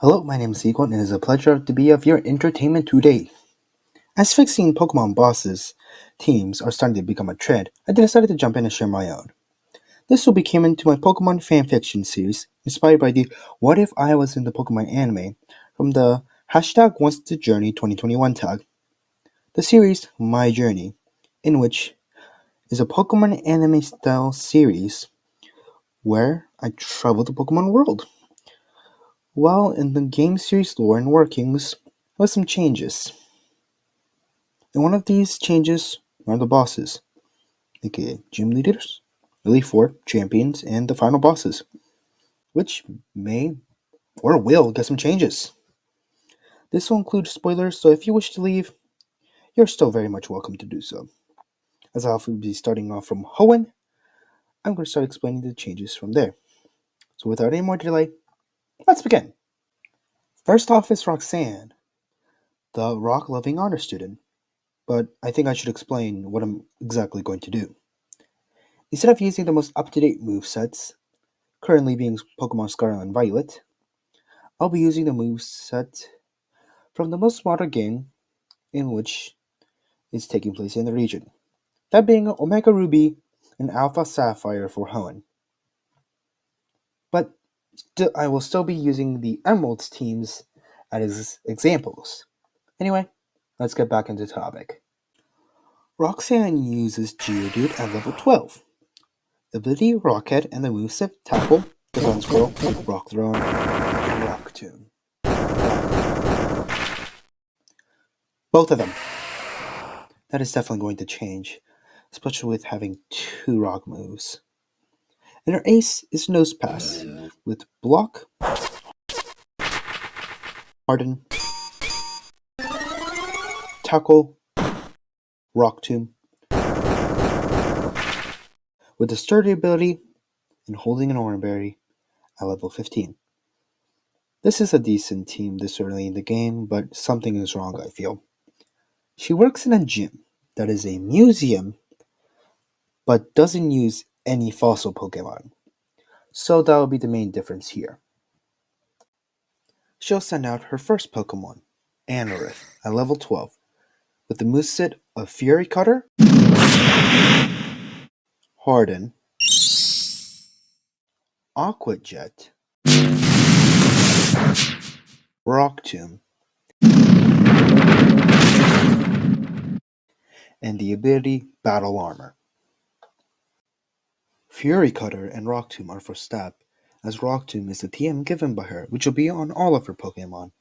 Hello, my name is Equan, and it is a pleasure to be of your entertainment today. As fixing Pokemon bosses teams are starting to become a trend, I decided to jump in and share my own. This will be came into my Pokemon fanfiction series, inspired by the What If I Was in the Pokemon anime from the hashtag Once the Journey 2021 tag. The series, My Journey, in which is a Pokemon anime style series where I travel the Pokemon world. While in the game series lore and workings, with some changes. And one of these changes are the bosses, aka gym leaders, Elite Four, champions, and the final bosses, which may or will get some changes. This will include spoilers, so if you wish to leave, you're still very much welcome to do so. As I'll be starting off from Hoenn, I'm going to start explaining the changes from there. So without any more delay, let's begin. First off is Roxanne, the rock-loving honor student, but I think I should explain what I'm exactly going to do. Instead of using the most up-to-date movesets, currently being Pokemon Scarlet and Violet, I'll be using the moveset from the most modern game in which is taking place in the region, that being Omega Ruby and Alpha Sapphire for Hoenn. But I will still be using the Emeralds teams as examples. Anyway, let's get back into the topic. Roxanne uses Geodude at level 12. Ability Rocket and the moveset Tackle, Defense Curl, Rock Throne, and Rock Tomb. Both of them. That is definitely going to change, especially with having two rock moves. And her ace is Nose Pass, with Block, Harden, Tackle, Rock Tomb, with the Sturdy ability and holding an Orange Berry at level 15. This is a decent team this early in the game, but something is wrong, I feel. She works in a gym that is a museum, but doesn't use any fossil Pokemon. So that will be the main difference here. She'll send out her first Pokemon, Anorith, at level 12, with the moveset of Fury Cutter, Harden, Aqua Jet, Rock Tomb, and the ability Battle Armor. Fury Cutter and Rock Tomb are for stab, as Rock Tomb is the TM given by her, which will be on all of her Pokemon.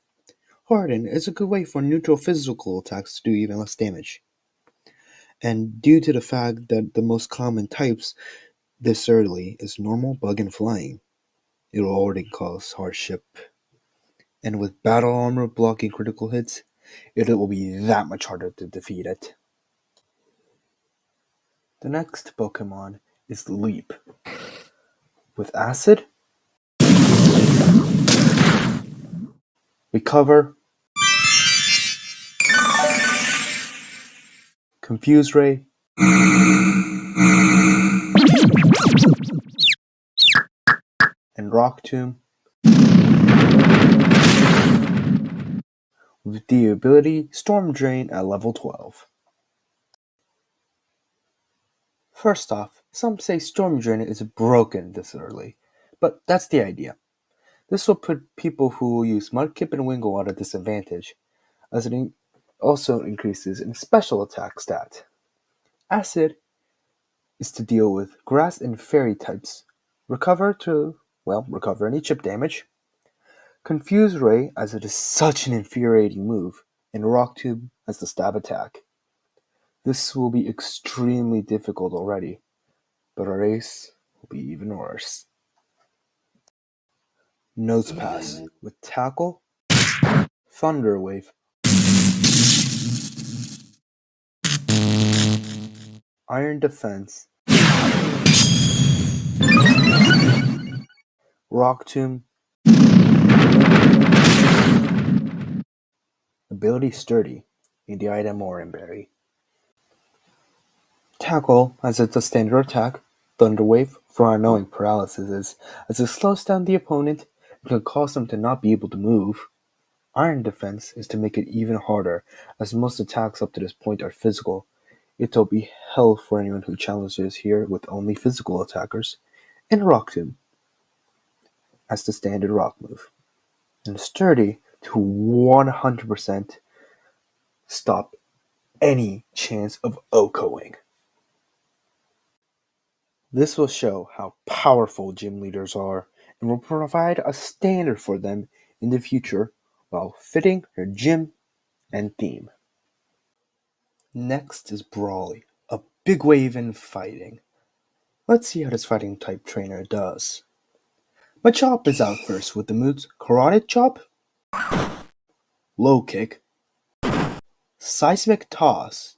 Harden is a good way for neutral physical attacks to do even less damage. And due to the fact that the most common types this early is normal, bug, and flying, it will already cause hardship. And with Battle Armor blocking critical hits, it will be that much harder to defeat it. The next Pokemon is Leap. With Acid, Recover, Confuse Ray, and Rock Tomb, with the ability Storm Drain at level 12. First off, some say Storm Drain is broken this early, but that's the idea. This will put people who use Mudkip and Wingull at a disadvantage, as it also increases in special attack stat. Acid is to deal with grass and fairy types, recover any chip damage, Confuse Ray as it is such an infuriating move, and Rock Tomb as the stab attack. This will be extremely difficult already, but our ace will be even worse. Nose Pass with Tackle, Thunder Wave, Iron Defense, Rock Tomb, Ability Sturdy, and the item Orange Berry. Tackle, as it's a standard attack, Thunder Wave for unknowing paralysis, as it slows down the opponent It can cause them to not be able to move. Iron Defense is to make it even harder, as most attacks up to this point are physical. It'll be hell for anyone who challenges here with only physical attackers. And Rock Tomb as the standard rock move. And Sturdy to 100% stop any chance of OHKOing. This will show how powerful gym leaders are and will provide a standard for them in the future while fitting their gym and theme. Next is Brawly, a big wave in fighting. Let's see how this fighting type trainer does. Machop is out first with the moves Karate Chop, Low Kick, Seismic Toss,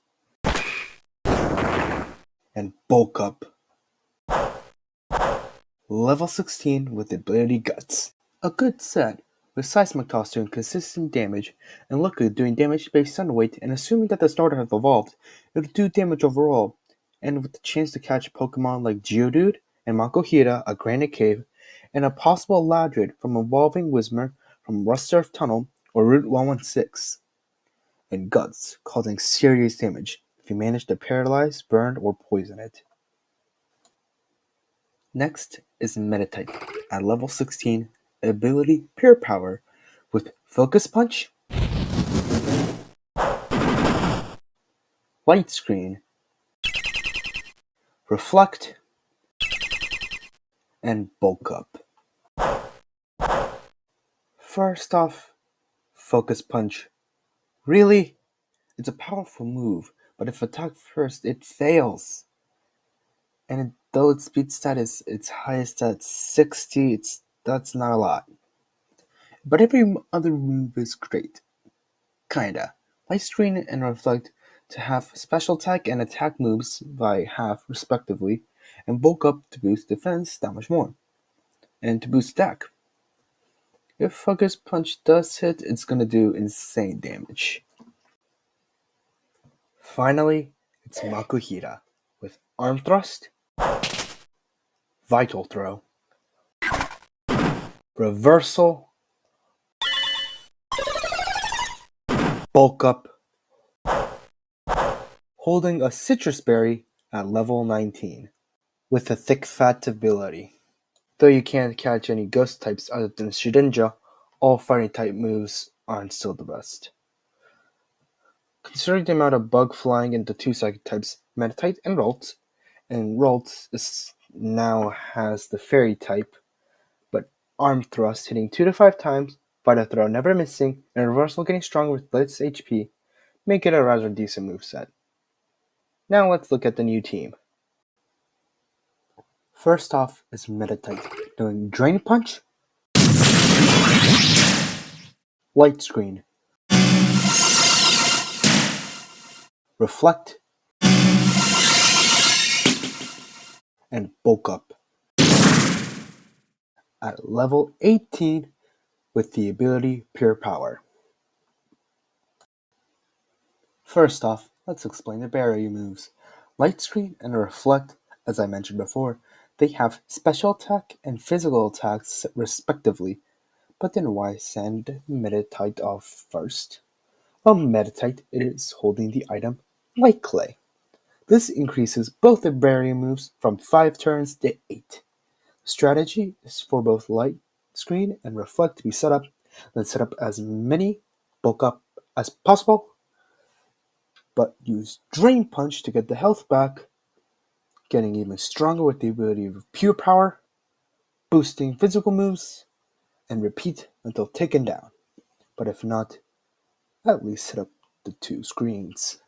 and Bulk Up. Level 16 with the ability Guts. A good set, with Seismic Toss doing consistent damage, and Low Kick doing damage based on weight, and assuming that the starter has evolved, it'll do damage overall, and with the chance to catch Pokemon like Geodude and Makuhita, a Granite Cave, and a possible Ladrid from Evolving Whismur from Rust Earth Tunnel or Route 116. And Guts, causing serious damage if you manage to paralyze, burn, or poison it. Next is Meta-type at level 16, ability Pure Power with Focus Punch, Light Screen, Reflect, and Bulk Up. First off, Focus Punch. Really? It's a powerful move, but if attacked first, it fails. And though its speed stat is its highest at 60, that's not a lot. But every other move is great. Kinda. Light Screen and Reflect to have special attack and attack moves by half respectively, and Bulk Up to boost defense that much more, and to boost attack. If Focus Punch does hit, it's gonna do insane damage. Finally, it's Makuhita with Arm Thrust, Vital Throw, Reversal, Bulk Up, holding a Citrus Berry at level 19 with a Thick Fat ability. Though you can't catch any ghost types other than Shedinja, all fighting type moves aren't still the best. Considering the amount of bug flying into two psychic types, Metatite and Ralts now has the fairy type, but Arm Thrust hitting 2 to 5 times, Vital Throw never missing, and Reversal getting stronger with Blitz HP make it a rather decent moveset. Now let's look at the new team. First off is Metatite, doing Drain Punch, Light Screen, Reflect, and Bulk Up. At level 18 with the ability Pure Power. First off, let's explain the barrier moves. Light Screen and Reflect, as I mentioned before, they have special attack and physical attacks respectively. But then why send Metatite off first? Well, Metatite is holding the item Light Clay. This increases both the barrier moves from 5 turns to 8. The strategy is for both Light Screen and Reflect to be set up, then set up as many Bulk Up as possible, but use Drain Punch to get the health back, getting even stronger with the ability of Pure Power, boosting physical moves, and repeat until taken down. But if not, at least set up the 2 screens.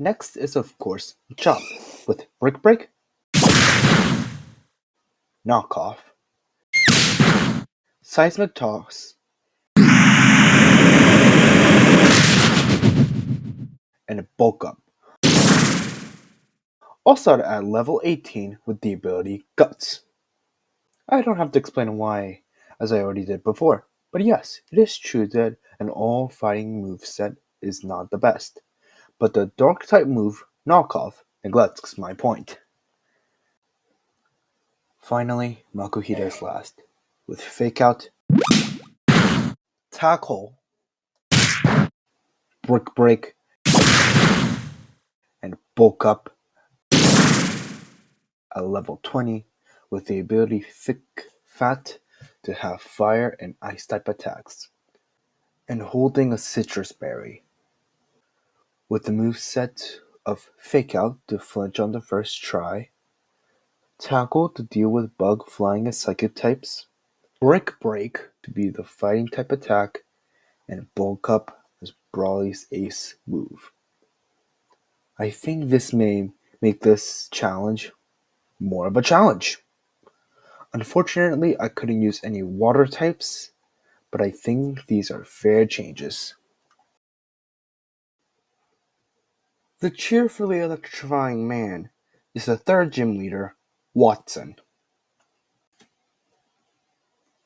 Next is of course Chop with Brick Break, Knockoff, Seismic Toss, and a Bulk Up. Also at level 18 with the ability Guts. I don't have to explain why, as I already did before, but yes, it is true that an all-fighting moveset is not the best, but the Dark-type move Knockoff neglects my point. Finally, Makuhita is last, with Fake Out, Tackle, Brick Break, and Bulk Up at level 20, with the ability Thick Fat to have fire and ice type attacks, and holding a citrus berry. With the moveset of Fake Out to flinch on the first try, Tackle to deal with Bug, Flying, and Psychic types, Brick Break to be the fighting type attack, and Bulk Up as Brawly's ace move. I think this may make this challenge more of a challenge. Unfortunately, I couldn't use any water types, but I think these are fair changes. The cheerfully electrifying man is the third gym leader, Wattson.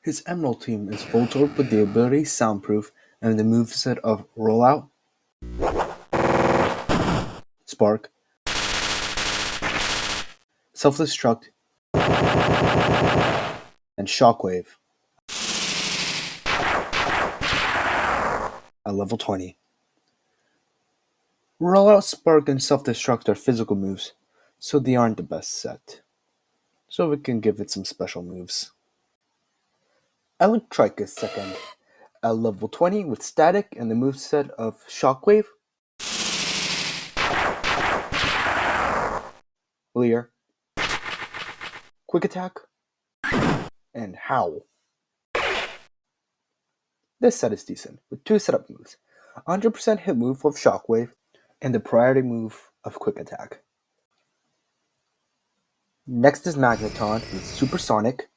His Emerald team is Voltorb with the ability Soundproof and the moveset of Rollout, Spark, Self-Destruct, and Shockwave at level 20. Rollout, Spark, and Self-Destruct are physical moves, so they aren't the best set. So we can give it some special moves. Electrike is second at level 20 with Static and the moveset of Shockwave, Leer, Quick Attack, and Howl. This set is decent, with two setup moves, 100% hit move of Shockwave, and the priority move of Quick Attack. Next is Magneton with Supersonic,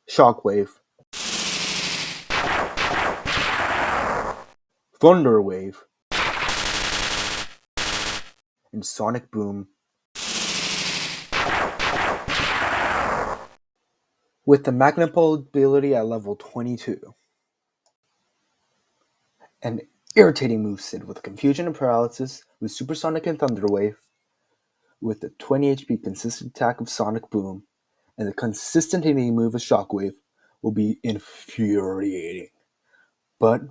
Shockwave, Thunder Wave, and Sonic Boom. With the Magnapole ability at level 22. An irritating moveset with Confusion and Paralysis with Supersonic and Thunder Wave, with the 20 HP consistent attack of Sonic Boom, and the consistent hitting move of Shockwave will be infuriating. But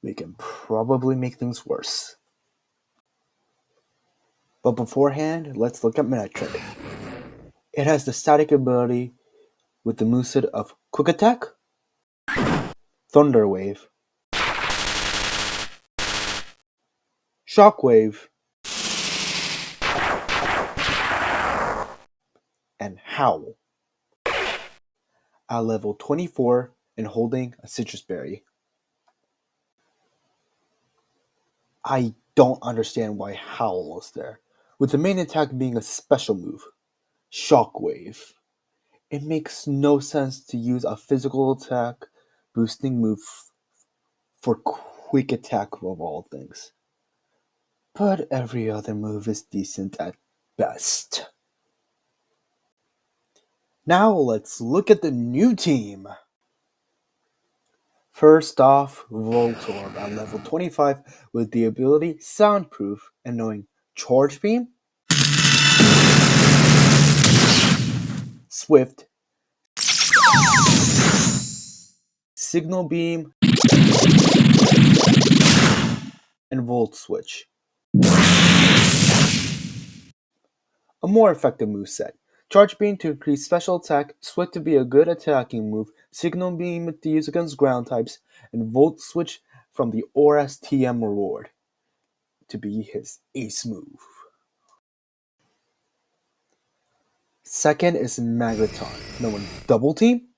we can probably make things worse. But beforehand, let's look at Manectric. It has the static ability with the moveset of Quick Attack, Thunder Wave, Shockwave, and Howl. At level 24 and holding a Citrus Berry. I don't understand why Howl was there, with the main attack being a special move, Shockwave. It makes no sense to use a physical attack boosting move for Quick Attack of all things. But every other move is decent at best. Now let's look at the new team. First off, Voltorb at level 25 with the ability Soundproof and knowing Charge Beam, Swift, Signal Beam, and Volt Switch. A more effective moveset. Charge Beam to increase special attack, Swift to be a good attacking move, Signal Beam to use against ground types, and Volt Switch from the ORAS TM reward to be his ace move. Second is Magneton, knowing Double Team,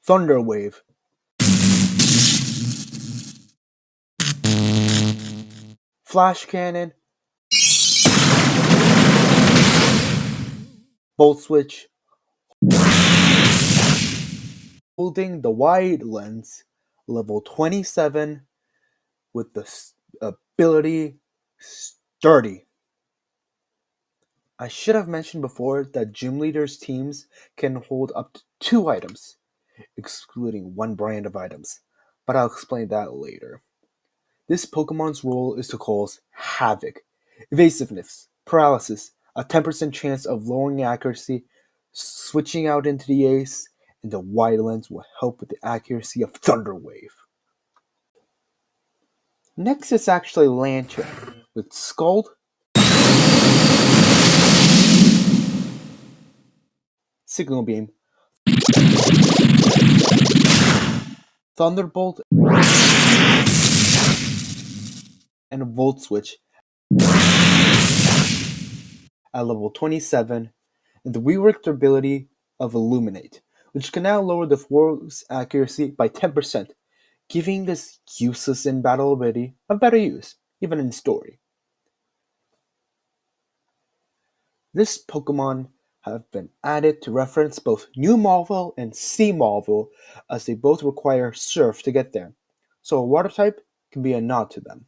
Thunder Wave, Flash Cannon, Volt Switch, holding the Wide Lens, level 27, with the ability Sturdy. I should have mentioned before that gym leaders' teams can hold up to 2 items, excluding one brand of items, but I'll explain that later. This Pokemon's role is to cause havoc. Evasiveness, paralysis, a 10% chance of lowering accuracy, switching out into the ace, and the wide lens will help with the accuracy of Thunder Wave. Next is actually Lantern, with Scald, Signal Beam, Thunderbolt, and a Volt Switch at level 27, and the reworked ability of Illuminate, which can now lower the force accuracy by 10%, giving this useless in battle ability a better use, even in story. This Pokemon have been added to reference both New Marvel and Sea Marvel, as they both require Surf to get there, so a water type can be a nod to them.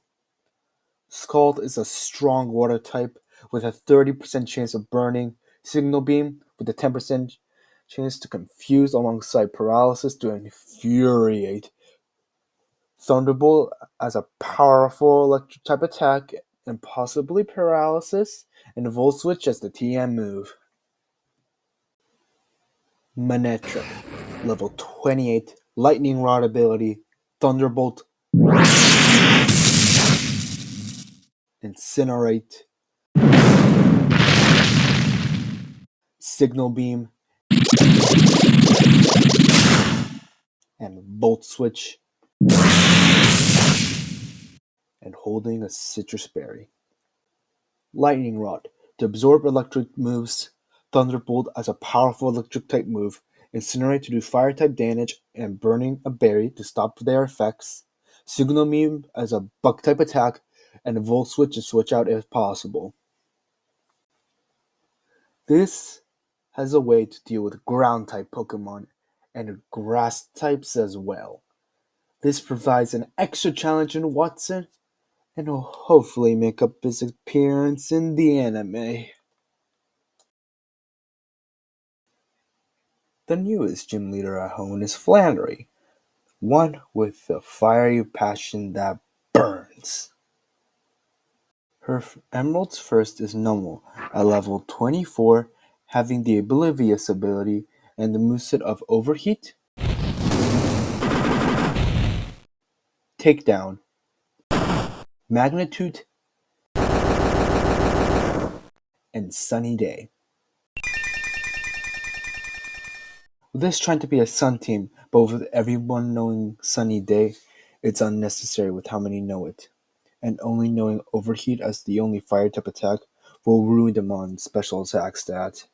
Scald is a strong water type with a 30% chance of burning, Signal Beam with a 10% chance to confuse alongside Paralysis to infuriate, Thunderbolt as a powerful electric type attack and possibly Paralysis, and Volt Switch as the TM move. Manectric, level 28, Lightning Rod ability, Thunderbolt, Incinerate, Signal Beam, and Volt Switch, and holding a Citrus Berry. Lightning Rod, to absorb electric moves, Thunderbolt as a powerful electric type move, Incinerate to do fire type damage, and burning a berry to stop their effects, Signal Beam as a bug type attack, and a Volt Switch to switch out if possible. This has a way to deal with ground type Pokemon and grass types as well. This provides an extra challenge in Wattson and will hopefully make up his appearance in the anime. The newest gym leader at Hoenn is Flannery, one with a fiery passion that burns. Her Emerald's first is Numel at level 24, having the Oblivious ability and the moveset of Overheat, Takedown, Magnitude, and Sunny Day. With this trying to be a Sun team, but with everyone knowing Sunny Day, it's unnecessary with how many know it. And only knowing Overheat as the only fire type attack will ruin them on special attack stat.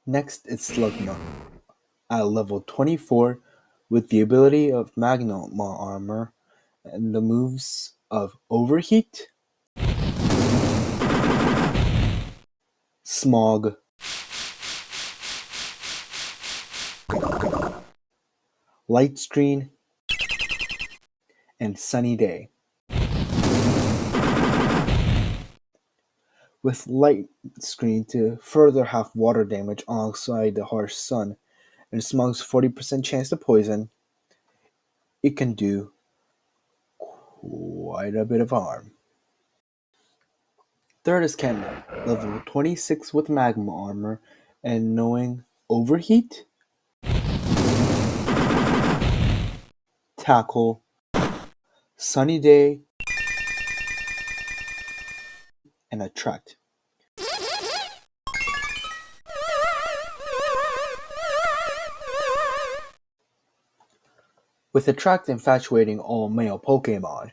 Next is Slugma at level 24 with the ability of Magma Armor and the moves of Overheat, Smog, Light Screen, and Sunny Day. With Light Screen to further have water damage alongside the harsh sun and Smog's 40% chance to poison, it can do quite a bit of harm. Third is canon, level 26 with Magma Armor and knowing Overheat, Tackle, Sunny Day, and Attract. With Attract infatuating all male Pokemon,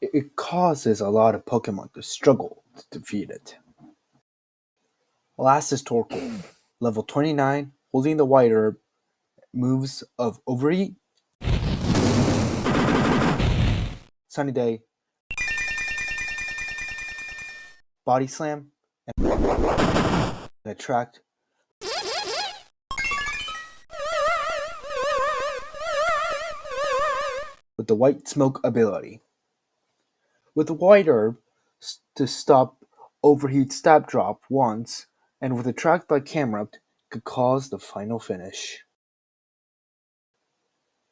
it causes a lot of Pokemon to struggle to defeat it. Last is Torkoal, level 29, holding the White Herb, moves of Overeat, Sunny Day, Body Slam, and Attract. With the White Smoke ability. With the White Herb to stop Overheat Stab Drop once, and with Attract like Camerupt, could cause the final finish.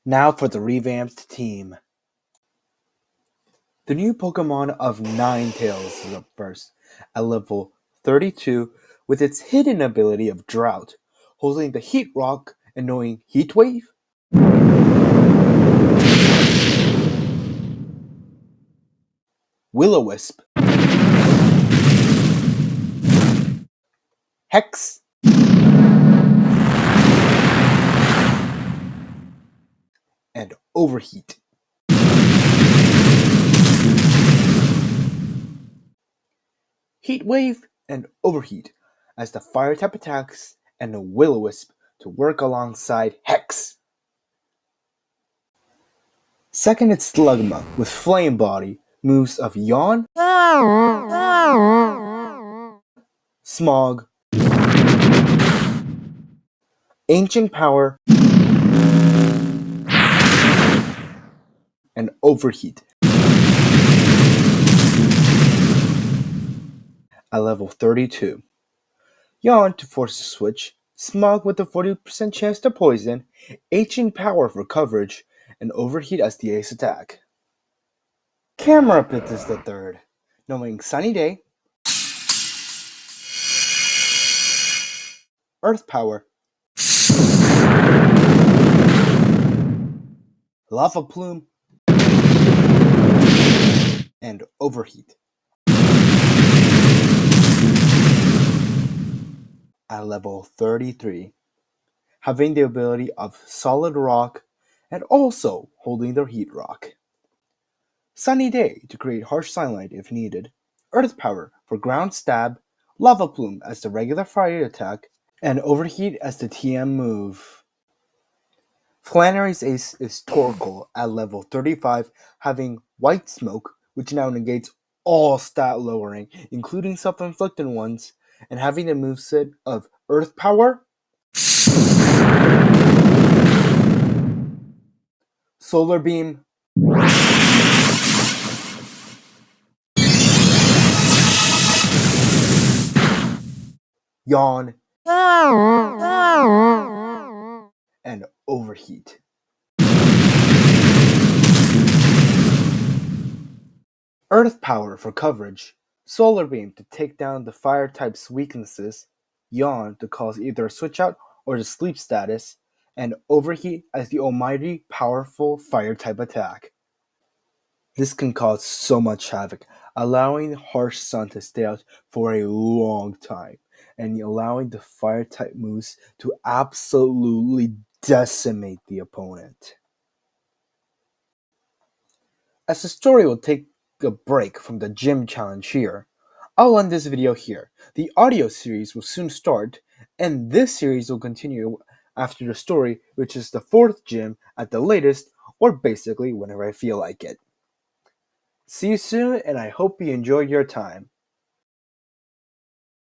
Now for the revamped team. The new Pokemon of Ninetales is up first, at level 32, with its hidden ability of Drought, holding the Heat Rock and knowing Heat Wave. Will-O-Wisp, Hex, and Overheat. Heat Wave and Overheat as the fire type attacks, and a Will-O-Wisp to work alongside Hex. Second, it's Slugma with Flame Body, moves of Yawn, Smog, Ancient Power, and Overheat. At level 32. Yawn to force a switch, Smog with a 40% chance to poison, Ancient Power for coverage, and Overheat as the ace attack. Camera Pit is the third, knowing Sunny Day, Earth Power, Lava Plume, and Overheat. At level 33, having the ability of Solid Rock and also holding their Heat Rock. Sunny Day to create harsh sunlight if needed, Earth Power for ground stab, Lava Plume as the regular fire attack, and Overheat as the TM move. Flannery's ace is Torkoal at level 35, having White Smoke, which now negates all stat lowering, including self-inflicted ones, and having a moveset of Earth Power, Solar Beam, Yawn, and Overheat. Earth Power for coverage, Solar Beam to take down the fire type's weaknesses, Yawn to cause either a switch out or the sleep status, and Overheat as the almighty powerful fire type attack. This can cause so much havoc, allowing harsh sun to stay out for a long time, and allowing the fire type moves to absolutely decimate the opponent. As the story will take a break from the gym challenge here, I'll end this video here. The audio series will soon start, and this series will continue after the story, which is the 4th gym at the latest, or basically whenever I feel like it. See you soon, and I hope you enjoyed your time.